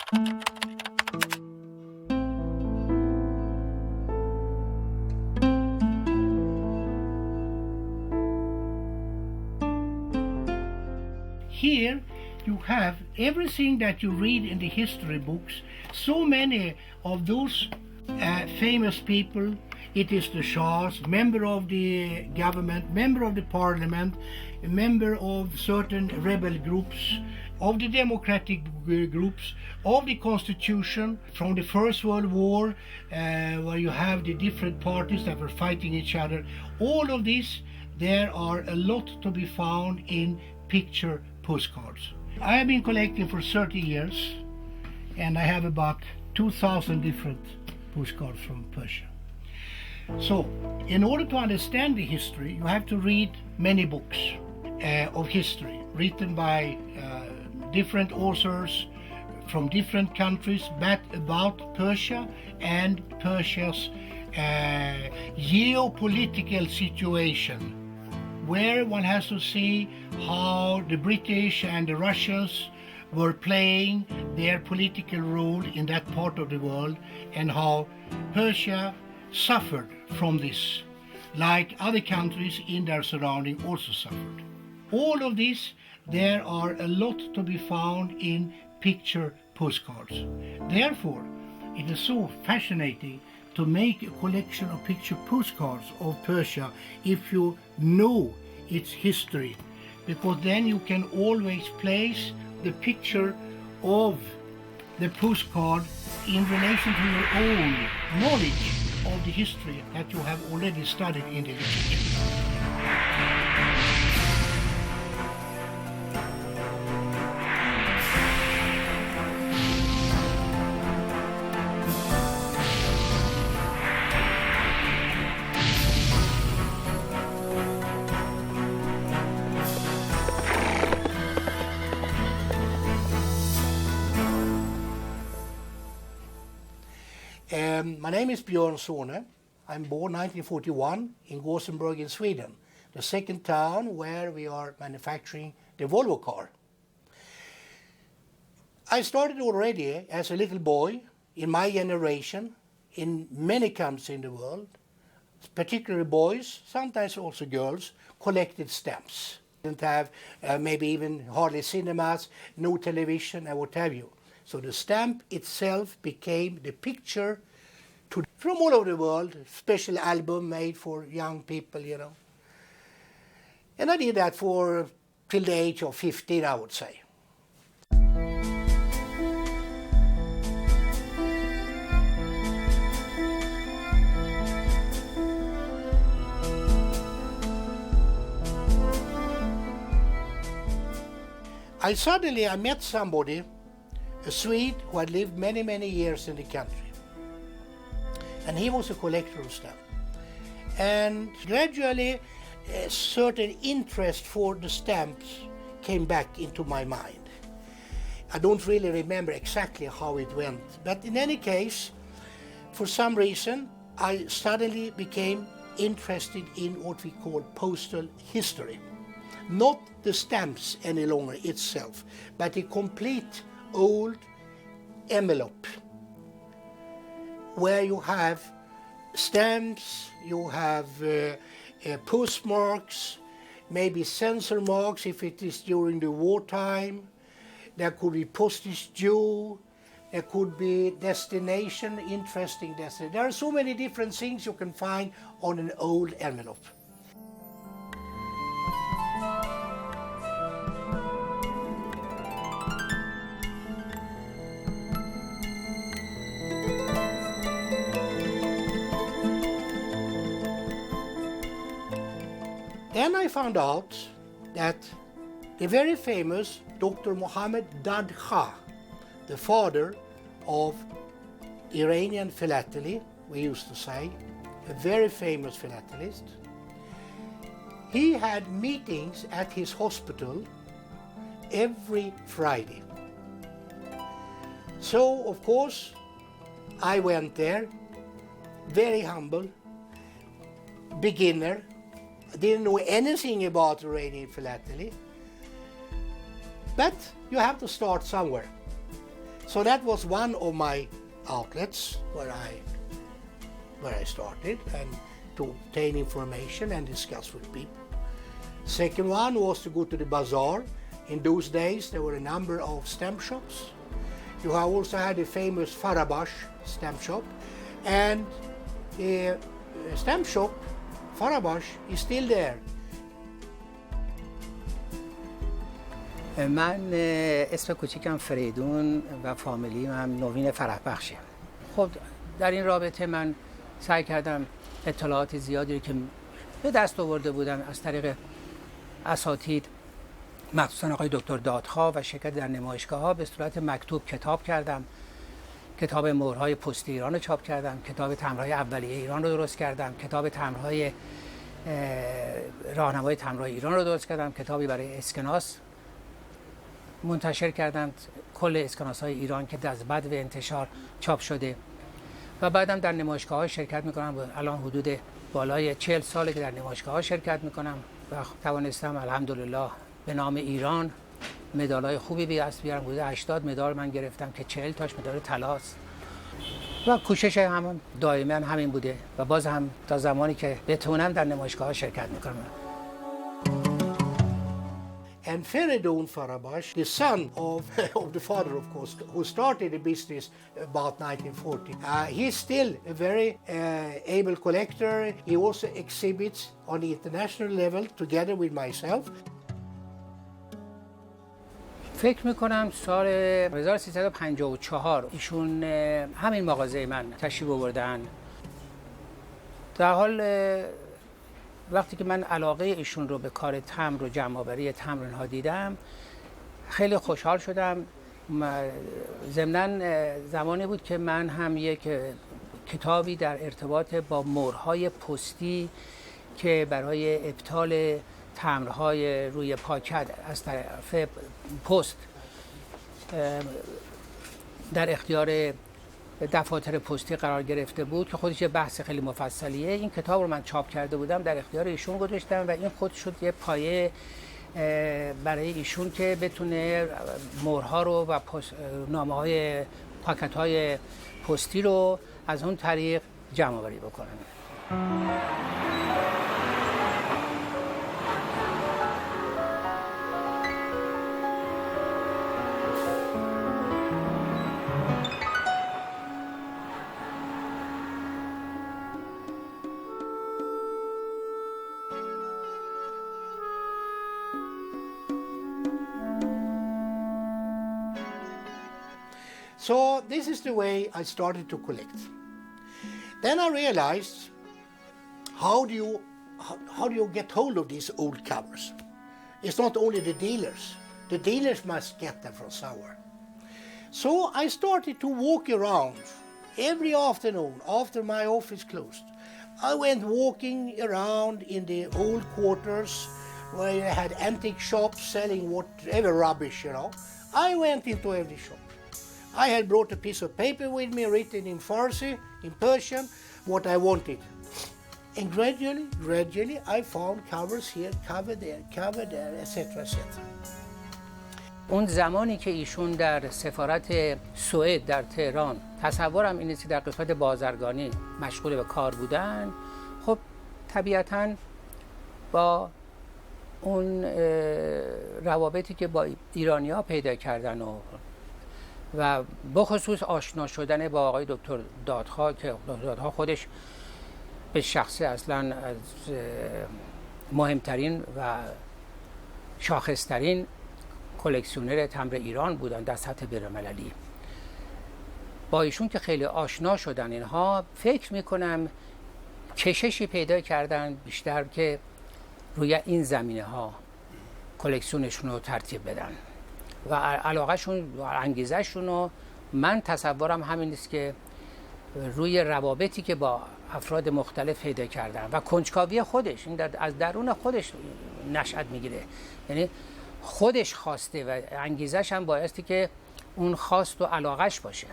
Here you have everything that you read in the history books. So many of those famous people. It is the Shahs, member of the government, member of the parliament, a member of certain rebel groups, of the democratic groups, of the constitution from the First World War, where you have the different parties that were fighting each other. All of this, there are a lot to be found in picture postcards. I have been collecting for 30 years, and I have about 2,000 different postcards from Persia. So, in order to understand the history, you have to read many books of history written by different authors from different countries, but about Persia and Persia's geopolitical situation, where one has to see how the British and the Russians were playing their political role in that part of the world, and how Persia suffered from this, like other countries in their surrounding also suffered. All of this, there are a lot to be found in picture postcards. Therefore, it is so fascinating to make a collection of picture postcards of Persia if you know its history, because then you can always place the picture of the postcard in relation to your own knowledge of the history that you have already studied in the literature. My name is Bjorn Sohrne. I'm born 1941 in Gothenburg in Sweden, the second town where we are manufacturing the Volvo car. I started already as a little boy in my generation in many countries in the world, particularly boys, sometimes also girls, collected stamps. Didn't have maybe even hardly cinemas, no television and what have you. So the stamp itself became the picture from all over the world, special album made for young people, you know. And I did that for till the age of 15, I would say. I met somebody, a Swede who had lived many, many years in the country. And he was a collector of stamps. And gradually, a certain interest for the stamps came back into my mind. I don't really remember exactly how it went, but in any case, for some reason, I suddenly became interested in what we call postal history. Not the stamps any longer itself, but a complete old envelope, where you have stamps, you have postmarks, maybe censor marks if it is during the wartime. There could be postage due, there could be destination, interesting destination. There are so many different things you can find on an old envelope. Then I found out that the very famous Dr. Mohammed Dad Kha, the father of Iranian philately, we used to say, a very famous philatelist, he had meetings at his hospital every Friday. So, of course, I went there, very humble, beginner. I didn't know anything about Iranian philately, but you have to start somewhere. So that was one of my outlets where I started and to obtain information and discuss with people. Second one was to go to the bazaar. In those days there were a number of stamp shops. You have also had the famous Farabash stamp shop, and the stamp shop Farabash is still there. من اسم کوچیکم فریدون و فامیلیم هم نوین فرح بخشه. خب در این رابطه من سعی کردم اطلاعات زیادی که به دست آورده بودم از طریق اساتید، مخصوصا آقای دکتر دادخواه و شرکت در نمایشگاه‌ها به صورت مکتوب کتاب کردم. کتاب مهرهای پستی ایران رو چاپ کردم، کتاب تمبرهای اولیه ایران رو درست کردم، کتاب تمبرهای راهنمای تمبرهای ایران رو درست کردم، کتابی برای اسکناس منتشر کردم، کل اسکناس‌های ایران که از بد و انتشار چاپ شده، و بعدم در نمایشگاه‌ها شرکت می‌کنم. الان حدود بالای 40 ساله که در نمایشگاه‌ها شرکت می‌کنم و توانستم الحمدلله به نام ایران مدال‌های خوبی به دست بیارم. حدود 80 مدال من گرفتم که 40 تاش مدال طلاست و کوشش هم دائما همین boude و باز هم تا زمانی که بتونم در نمایشگاه‌ها شرکت می‌کنم. And Feridun Farabash, the son of the father, of course, who started the business about 1940, he's still a very able collector. He also exhibits on the international level together with myself. فکر میکنم سال 1354 ایشون همین مغازه من تشریف آوردن. در حال وقتی که من علاقه ایشون رو به کار تمبر و جمع‌آوری تمبر اینها دیدم خیلی خوشحال شدم. ضمناً زمانی بود که من هم یک کتابی در ارتباط با مهرهای پستی که برای ابطال تمبرهای روی پاکت از طرف پست در اختیار دفاتر پستی قرار گرفته بود که خودش یه بحث خیلی مفصلیه. این کتاب رو من چاپ کرده بودم، در اختیار ایشون گذاشتم و این خود شد یه پایه برای ایشون که بتونه مهرها رو و نامه‌های پاکت‌های پستی رو از اون طریق جمع‌آوری بکنن. So this is the way I started to collect. Then I realized how do you get hold of these old covers? It's not only the dealers. The dealers must get them from somewhere. So I started to walk around every afternoon after my office closed. I went walking around in the old quarters where you had antique shops selling whatever rubbish, you know. I went into every shop. I had brought a piece of paper with me written in Farsi, in Persian, what I wanted. And gradually I found covers here, cover there, etc. etc. اون زمانی که ایشون در سفارت سوئد در تهران، تصورم اینه که در قسمت بازرگانی مشغول به کار بودن، خب طبیعتاً با اون روابطی که با ایرانی‌ها پیدا کردن و بخصوص آشنا شدن با آقای دکتر دادخواه که دکتر دادخواه خودش به شخصی اصلا از مهمترین و شاخصترین کلکسیونر تمبر ایران بودن در سطح بین‌المللی. با ایشون که خیلی آشنا شدن اینها، فکر میکنم کششی پیدا کردن بیشتر که روی این زمینه ها کلکسیونشون رو ترتیب بدن و علاقهشون و انگیزشون رو من تصورم همین است که روی روابطی که با افراد مختلف پیدا کردن و کنجکاوی خودش، این از درون خودش نشأت میگیره، یعنی خودش خواسته و انگیزش هم بایستی که اون خواست و علاقش باشه.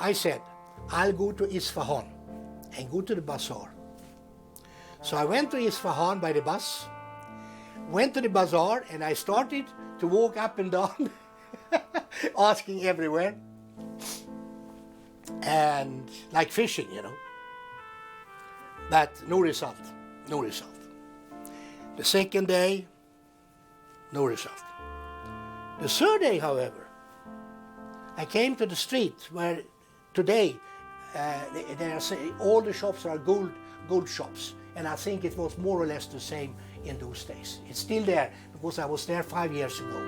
I said, I'll go to Isfahan and go to the bazaar. So I went to Isfahan by the bus, went to the bazaar, and I started to walk up and down, asking everywhere, and like fishing, you know. But no result, no result. The second day, no result. The third day, however, I came to the street where today all the shops are gold shops, and I think it was more or less the same in those days. It's still there because I was there 5 years ago.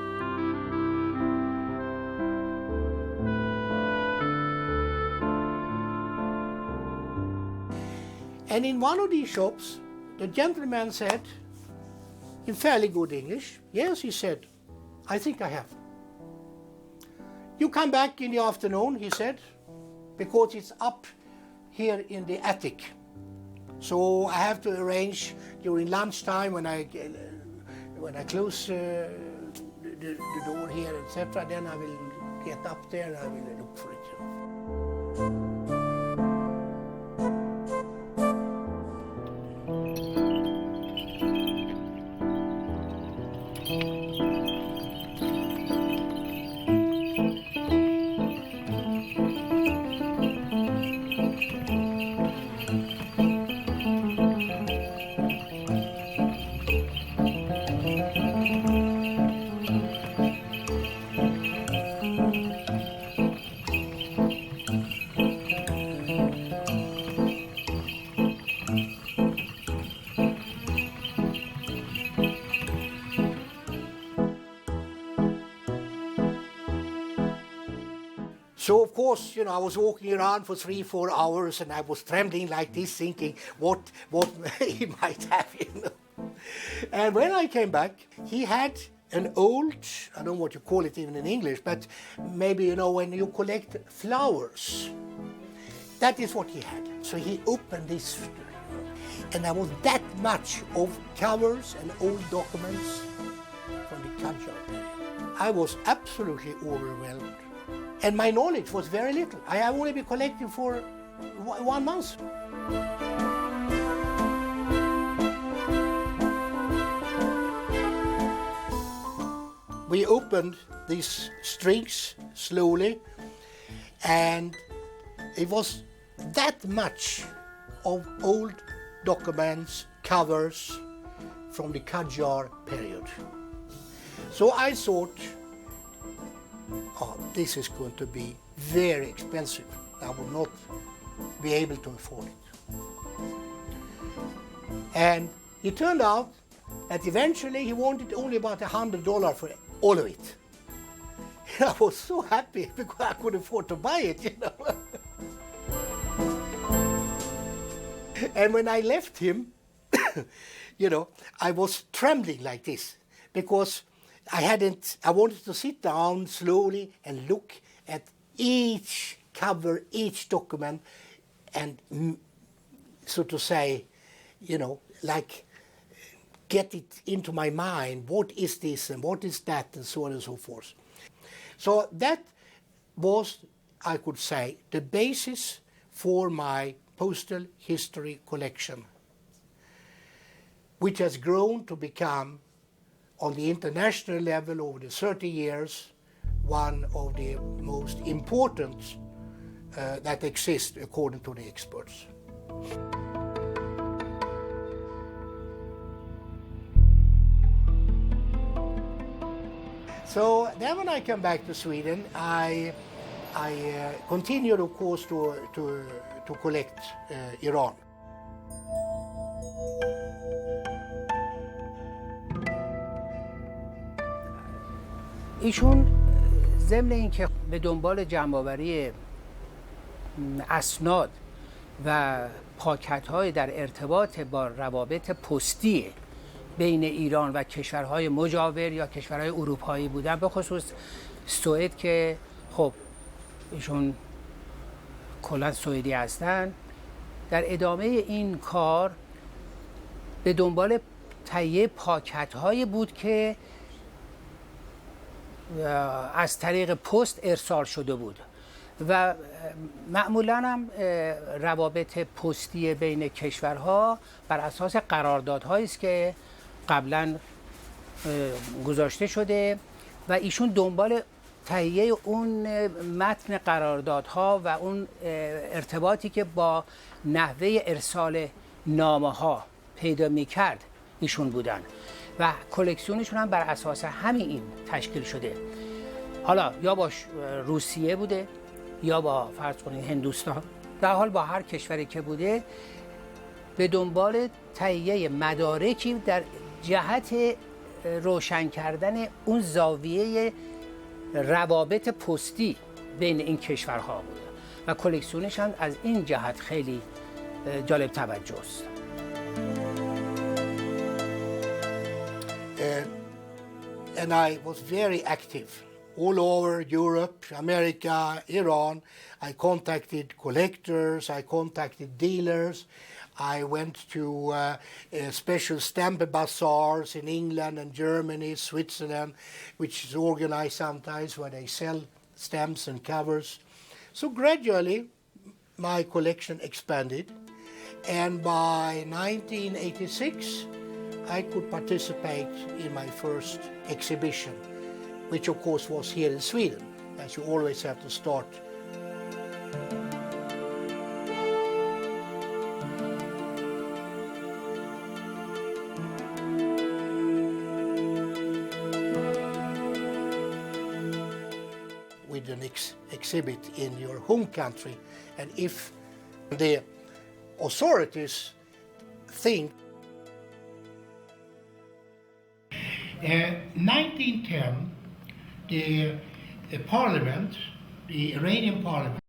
And in one of these shops, the gentleman said, in fairly good English, yes, he said, I think I have. You come back in the afternoon, he said, because it's up here in the attic. So I have to arrange during lunchtime when I close the door here, etc. Then I will get up there and I will look for it. You know. So of course, you know, I was walking around for 3-4 hours and I was trembling like this, thinking what he might have, you know. And when I came back, he had an old, I don't know what you call it even in English, but maybe, you know, when you collect flowers, that is what he had. So he opened this, and there was that much of covers and old documents from the culture. I was absolutely overwhelmed. And my knowledge was very little. I have only been collecting for 1 month. We opened these strings slowly, and it was that much of old documents, covers from the Qajar period. So I thought, oh, this is going to be very expensive. I will not be able to afford it. And it turned out that eventually he wanted only about $100 for all of it. And I was so happy because I could afford to buy it, you know. And when I left him, you know, I was trembling like this because I wanted to sit down slowly and look at each cover, each document, and so to say, you know, like get it into my mind, what is this and what is that and so on and so forth. So that was, I could say, the basis for my postal history collection, which has grown to become, on the international level over the 30 years, one of the most important that exist according to the experts. So then when I come back to Sweden, I continued, of course, to collect Iran. ایشون ضمن اینکه به دنبال جمع‌آوری اسناد و پاکت‌های در ارتباط با روابط پستی بین ایران و کشورهای مجاور یا کشورهای اروپایی بودن، به خصوص سوئد که خب ایشون کلاً سوئدی هستن، در ادامه این کار به دنبال تهیه پاکت‌هایی بود که از طریق پست ارسال شده بود و معمولا هم روابط پستی بین کشورها بر اساس قراردادهایی است که قبلا گذاشته شده و ایشون دنبال تهیه اون متن قراردادها و اون ارتباطی که با نحوه ارسال نامه ها پیدا می کرد ایشون بودن و کلکسیونشون هم بر اساس همین تشکیل شده. حالا یا با روسیه بوده یا با فرض کنید هندوستان، در حال با هر کشوری که بوده به دنبال تهیه مدارکی در جهت روشن کردن اون زاویه روابط پستی بین این کشورها بوده و کلکسیونش هم از این جهت خیلی جالب توجه است. And I was very active all over Europe, America, Iran. I contacted collectors, I contacted dealers. I went to special stamp bazaars in England and Germany, Switzerland, which is organized sometimes where they sell stamps and covers. So gradually my collection expanded, and by 1986 I could participate in my first exhibition, which of course was here in Sweden, as you always have to start. With an exhibit in your home country, and if the authorities think 1910, the parliament, the Iranian parliament,